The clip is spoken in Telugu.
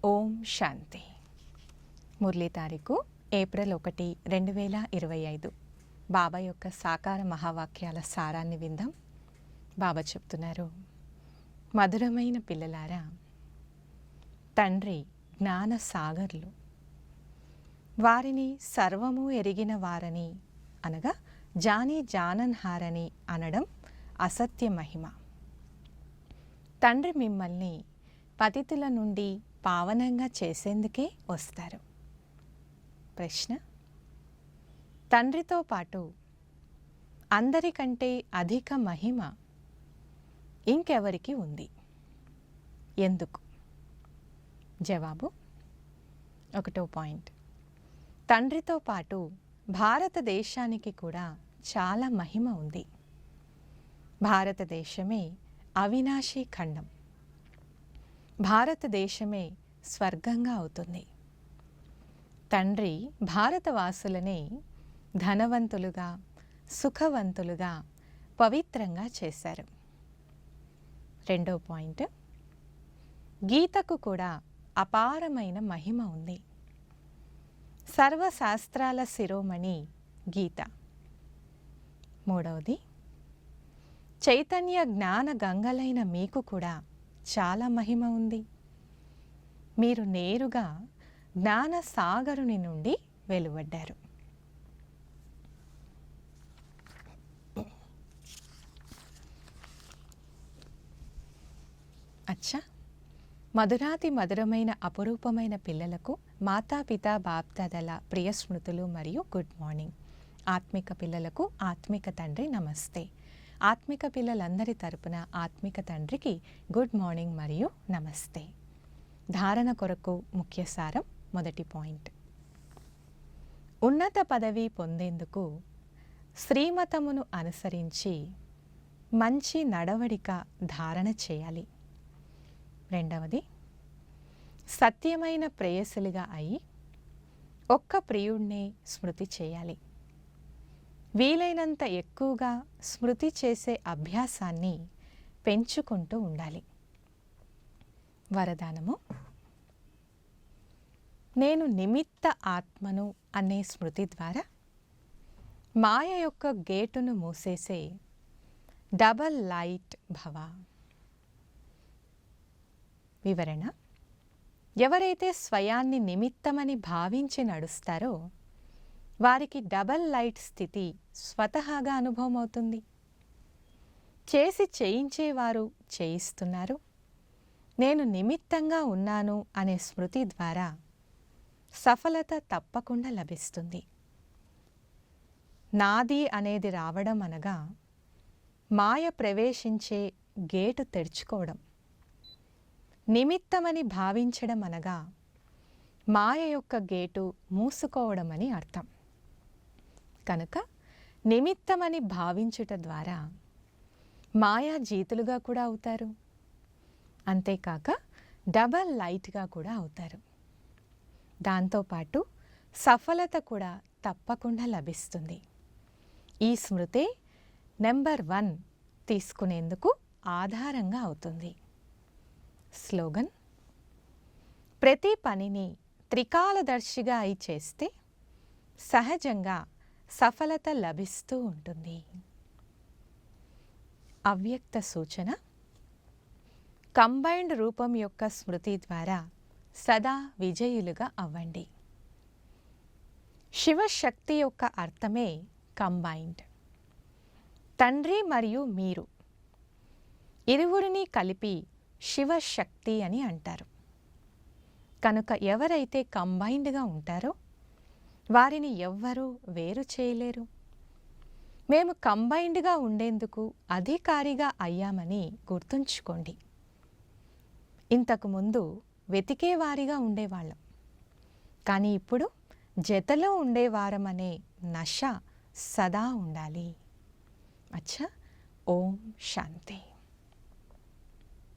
ఓం శాంతి. మురళీ తారీఖు ఏప్రిల్ 1, 2025. బాబా యొక్క సాకార మహావాక్యాల సారాన్ని విందాం. బాబా చెప్తున్నారు, మధురమైన పిల్లలారా, తండ్రి జ్ఞాన సాగర్లు, వారిని సర్వము ఎరిగిన వారని అనగా జానీ జానన్హారని అనడం అసత్య మహిమ. తండ్రి మిమ్మల్ని పతితుల నుండి పావనంగా చేసేందుకే వస్తారు. ప్రశ్న: తండ్రితో పాటు అందరికంటే అధిక మహిమ ఇంకెవరికి ఉంది? ఎందుకు? జవాబు: 1వ పాయింట్. తండ్రితో పాటు భారతదేశానికి కూడా చాలా మహిమ ఉంది. భారతదేశమే అవినాశీ ఖండం. భారతదేశమే స్వర్గంగా అవుతుంది. తండ్రి భారతవాసులని ధనవంతులుగా, సుఖవంతులుగా, పవిత్రంగా చేశారు. 2వ పాయింట్. గీతకు కూడా అపారమైన మహిమ ఉంది. సర్వశాస్త్రాల శిరోమణి గీత. 3వది, చైతన్య జ్ఞాన గంగలైన మీకు కూడా చాలా మహిమ ఉంది. మీరు నేరుగా జ్ఞాన సాగరుని నుండి వెలువడ్డారు. అచ్చా, మధురాతి మధురమైన అపురూపమైన పిల్లలకు మాతాపిత బాప్దాదల ప్రియ స్మృతులు మరియు గుడ్ మార్నింగ్. ఆత్మిక పిల్లలకు ఆత్మిక తండ్రి నమస్తే. ఆత్మిక పిల్లలందరి తరపున ఆత్మిక తండ్రికి గుడ్ మార్నింగ్ మరియు నమస్తే. ధారణ కొరకు ముఖ్య సారం. 1వ పాయింట్. ఉన్నత పదవి పొందేందుకు శ్రీమతమును అనుసరించి మంచి నడవడిక ధారణ చేయాలి. 2వది, సత్యమైన ప్రేయసులుగా అయి ఒక్క ప్రియుణ్ణే స్మృతి చేయాలి. వీలైనంత ఎక్కువగా స్మృతి చేసే అభ్యాసాన్ని పెంచుకుంటూ ఉండాలి. వరదానము: నేను నిమిత్త ఆత్మను అనే స్మృతి ద్వారా మాయ యొక్క గేటును మూసేసే డబల్ లైట్ భవ. వివరణ: ఎవరైతే స్వయాన్ని నిమిత్తమని భావించి నడుస్తారో వారికి డబల్ లైట్ స్థితి స్వతహాగా అనుభవం అవుతుంది. చేసి చేయించేవారు చేయిస్తున్నారు. నేను నిమిత్తంగా ఉన్నాను అనే స్మృతి ద్వారా సఫలత తప్పకుండా లభిస్తుంది. నాది అనేది రావడం అనగా మాయ ప్రవేశించే గేటు తెరుచుకోవడం. నిమిత్తమని భావించడం అనగా మాయ యొక్క గేటు మూసుకోవడం అని అర్థం. కనుక నిమిత్తమని భావించుట ద్వారా మాయా జీతులుగా కూడా అవుతారు. అంతేకాక డబల్ లైట్గా కూడా అవుతారు. దాంతోపాటు సఫలత కూడా తప్పకుండా లభిస్తుంది. ఈ స్మృతే నెంబర్ 1 తీసుకునేందుకు ఆధారంగా అవుతుంది. స్లోగన్: ప్రతి పనిని త్రికాలదర్శిగా అయి చేస్తే సహజంగా సఫలత లభిస్తూ ఉంటుంది. అవ్యక్త సూచన: కంబైన్డ్ రూపం యొక్క స్మృతి ద్వారా సదా విజయులుగా అవ్వండి. శివశక్తి యొక్క అర్థమే కంబైన్డ్. తండ్రి మరియు మీరు ఇరువురిని కలిపి శివశక్తి అని అంటారు. కనుక ఎవరైతే కంబైన్డ్గా ఉంటారో వారిని ఎవ్వరూ వేరు చేయలేరు. మేము కంబైన్డ్గా ఉండేందుకు అధికారిగా అయ్యామని గుర్తుంచుకోండి. ఇంతకుముందు వెతికేవారిగా ఉండేవాళ్ళం, కానీ ఇప్పుడు జతలో ఉండేవారమనే నష సదా ఉండాలి. అచ్చా, ఓం శాంతి.